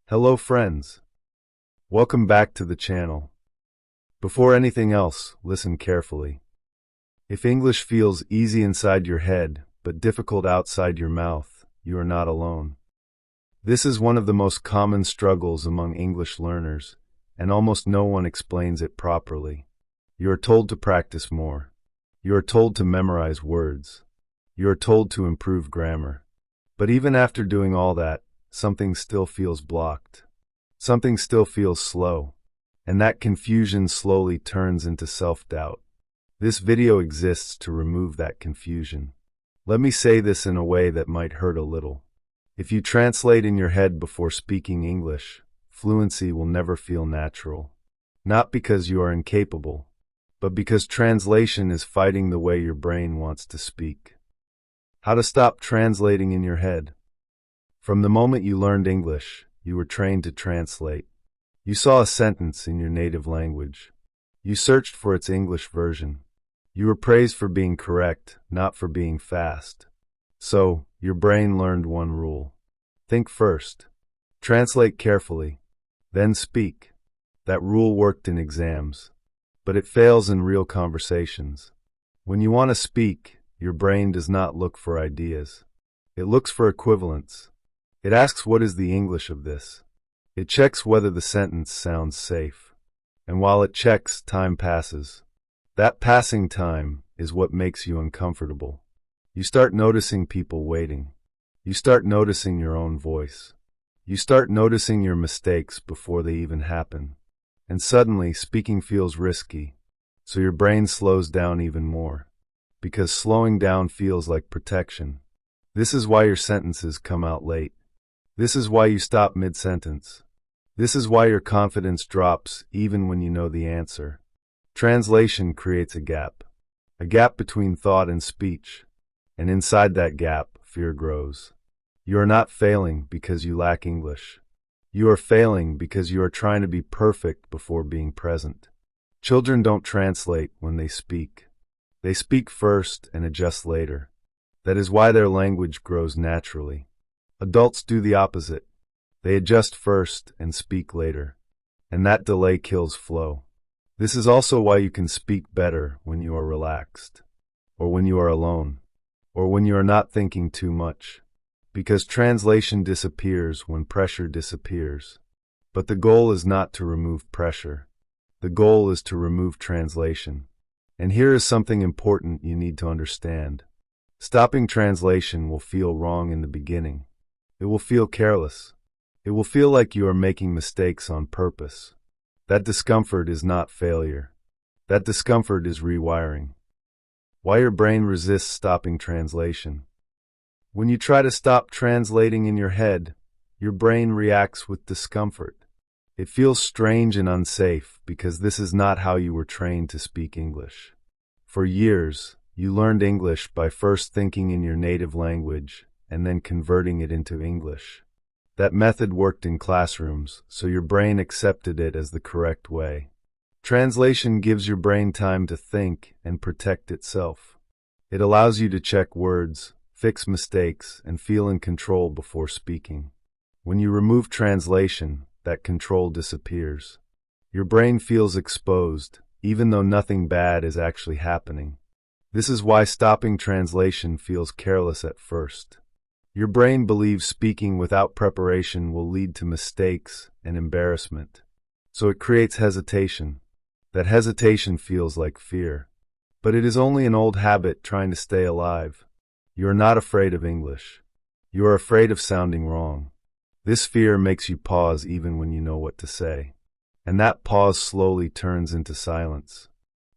Hello friends, welcome back to the channel. Before anything else, listen carefully. If English feels easy inside your head, but difficult outside your mouth, you are not alone. This is one of the most common struggles among English learners, and almost no one explains it properly. You are told to practice more. You are told to memorize words. You are told to improve grammar. But even after doing all that, something still feels blocked. Something still feels slow. And that confusion slowly turns into self-doubt. This video exists to remove that confusion. Let me say this in a way that might hurt a little. If you translate in your head before speaking English, fluency will never feel natural. Not because you are incapable, but because translation is fighting the way your brain wants to speak. How to stop translating in your head. From the moment you learned English, you were trained to translate. You saw a sentence in your native language. You searched for its English version. You were praised for being correct, not for being fast. So, your brain learned one rule. Think first. Translate carefully. Then speak. That rule worked in exams. But it fails in real conversations. When you want to speak, your brain does not look for ideas. It looks for equivalents. It asks what is the English of this. It checks whether the sentence sounds safe. And while it checks, time passes. That passing time is what makes you uncomfortable. You start noticing people waiting. You start noticing your own voice. You start noticing your mistakes before they even happen. And suddenly, speaking feels risky. So your brain slows down even more. Because slowing down feels like protection. This is why your sentences come out late. This is why you stop mid-sentence. This is why your confidence drops even when you know the answer. Translation creates a gap between thought and speech. And inside that gap, fear grows. You are not failing because you lack English. You are failing because you are trying to be perfect before being present. Children don't translate when they speak. They speak first and adjust later. That is why their language grows naturally. Adults do the opposite. They adjust first and speak later. And that delay kills flow. This is also why you can speak better when you are relaxed, or when you are alone, or when you are not thinking too much. Because translation disappears when pressure disappears. But the goal is not to remove pressure. The goal is to remove translation. And here is something important you need to understand. Stopping translation will feel wrong in the beginning. It will feel careless. It will feel like you are making mistakes on purpose. That discomfort is not failure. That discomfort is rewiring. Why your brain resists stopping translation. When you try to stop translating in your head, your brain reacts with discomfort. It feels strange and unsafe because this is not how you were trained to speak English. For years, you learned English by first thinking in your native language and then converting it into English. That method worked in classrooms, so your brain accepted it as the correct way. Translation gives your brain time to think and protect itself. It allows you to check words, fix mistakes, and feel in control before speaking. When you remove translation, that control disappears. Your brain feels exposed, even though nothing bad is actually happening. This is why stopping translation feels careless at first. Your brain believes speaking without preparation will lead to mistakes and embarrassment. So it creates hesitation. That hesitation feels like fear. But it is only an old habit trying to stay alive. You are not afraid of English. You are afraid of sounding wrong. This fear makes you pause even when you know what to say. And that pause slowly turns into silence.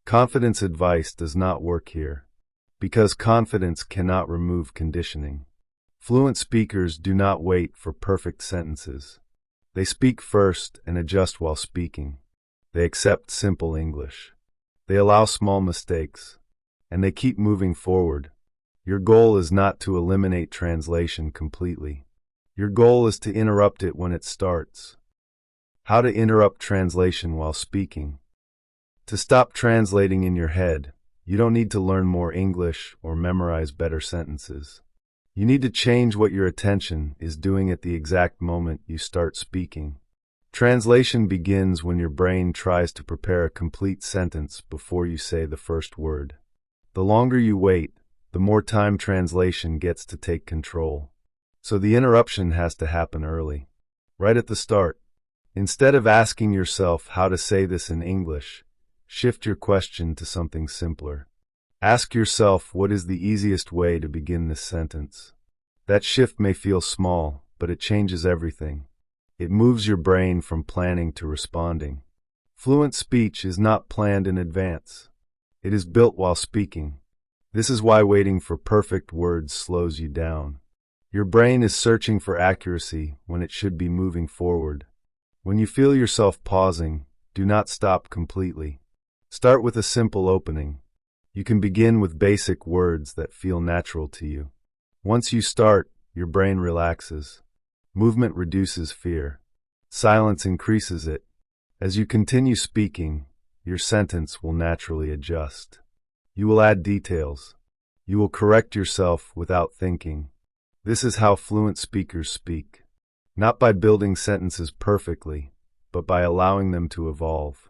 Confidence advice does not work here. Because confidence cannot remove conditioning. Fluent speakers do not wait for perfect sentences. They speak first and adjust while speaking. They accept simple English. They allow small mistakes. And they keep moving forward. Your goal is not to eliminate translation completely. Your goal is to interrupt it when it starts. How to interrupt translation while speaking. To stop translating in your head, you don't need to learn more English or memorize better sentences. You need to change what your attention is doing at the exact moment you start speaking. Translation begins when your brain tries to prepare a complete sentence before you say the first word. The longer you wait, the more time translation gets to take control. So the interruption has to happen early, right at the start. Instead of asking yourself how to say this in English, shift your question to something simpler. Ask yourself, what is the easiest way to begin this sentence? That shift may feel small, but it changes everything. It moves your brain from planning to responding. Fluent speech is not planned in advance. It is built while speaking. This is why waiting for perfect words slows you down. Your brain is searching for accuracy when it should be moving forward. When you feel yourself pausing, do not stop completely. Start with a simple opening. You can begin with basic words that feel natural to you. Once you start, your brain relaxes. Movement reduces fear. Silence increases it. As you continue speaking, your sentence will naturally adjust. You will add details. You will correct yourself without thinking. This is how fluent speakers speak. Not by building sentences perfectly, but by allowing them to evolve.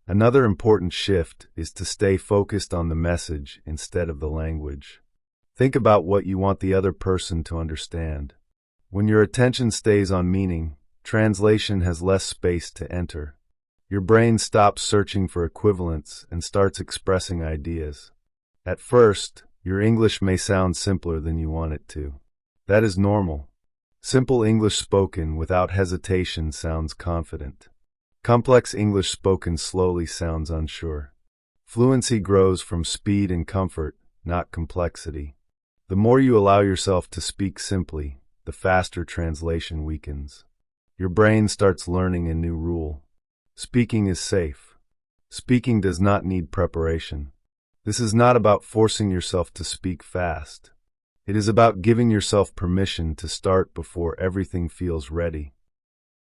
Another important shift is to stay focused on the message instead of the language. Think about what you want the other person to understand. When your attention stays on meaning, translation has less space to enter. Your brain stops searching for equivalents and starts expressing ideas. At first, your English may sound simpler than you want it to. That is normal. Simple English spoken without hesitation sounds confident. Complex English spoken slowly sounds unsure. Fluency grows from speed and comfort, not complexity. The more you allow yourself to speak simply, the faster translation weakens. Your brain starts learning a new rule. Speaking is safe. Speaking does not need preparation. This is not about forcing yourself to speak fast. It is about giving yourself permission to start before everything feels ready.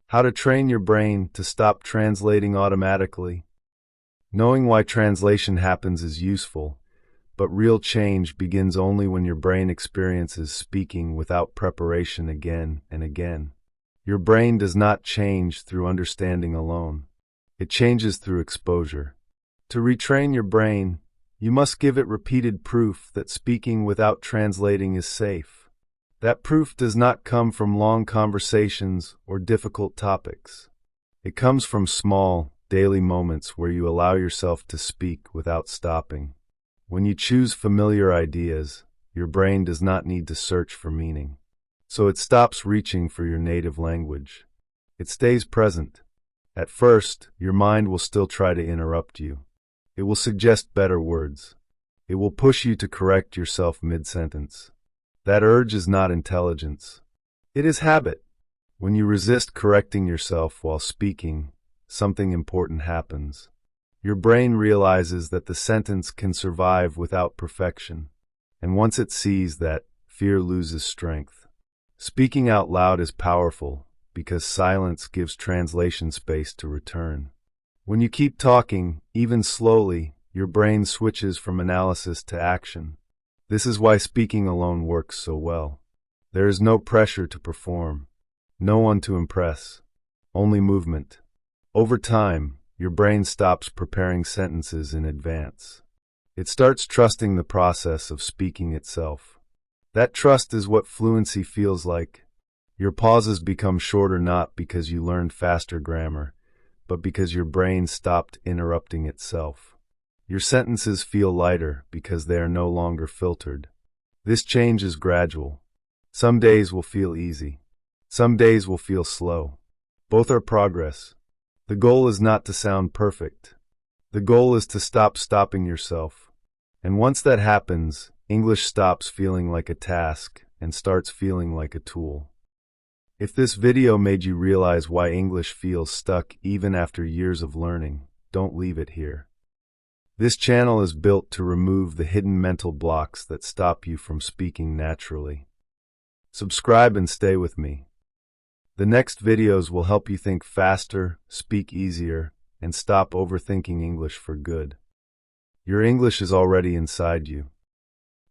How to train your brain to stop translating automatically. Knowing why translation happens is useful, but real change begins only when your brain experiences speaking without preparation again and again. Your brain does not change through understanding alone. It changes through exposure. To retrain your brain, you must give it repeated proof that speaking without translating is safe. That proof does not come from long conversations or difficult topics. It comes from small, daily moments where you allow yourself to speak without stopping. When you choose familiar ideas, your brain does not need to search for meaning. So it stops reaching for your native language. It stays present. At first, your mind will still try to interrupt you. It will suggest better words. It will push you to correct yourself mid-sentence. That urge is not intelligence. It is habit. When you resist correcting yourself while speaking, something important happens. Your brain realizes that the sentence can survive without perfection. And once it sees that, fear loses strength. Speaking out loud is powerful because silence gives translation space to return. When you keep talking, even slowly, your brain switches from analysis to action. This is why speaking alone works so well. There is no pressure to perform, no one to impress, only movement. Over time, your brain stops preparing sentences in advance. It starts trusting the process of speaking itself. That trust is what fluency feels like. Your pauses become shorter not because you learned faster grammar, but because your brain stopped interrupting itself. Your sentences feel lighter because they are no longer filtered. This change is gradual. Some days will feel easy. Some days will feel slow. Both are progress. The goal is not to sound perfect. The goal is to stop stopping yourself. And once that happens, English stops feeling like a task and starts feeling like a tool. If this video made you realize why English feels stuck even after years of learning, don't leave it here. This channel is built to remove the hidden mental blocks that stop you from speaking naturally. Subscribe and stay with me. The next videos will help you think faster, speak easier, and stop overthinking English for good. Your English is already inside you.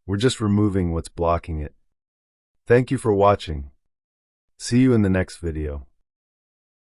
We're just removing what's blocking it. Thank you for watching. See you in the next video.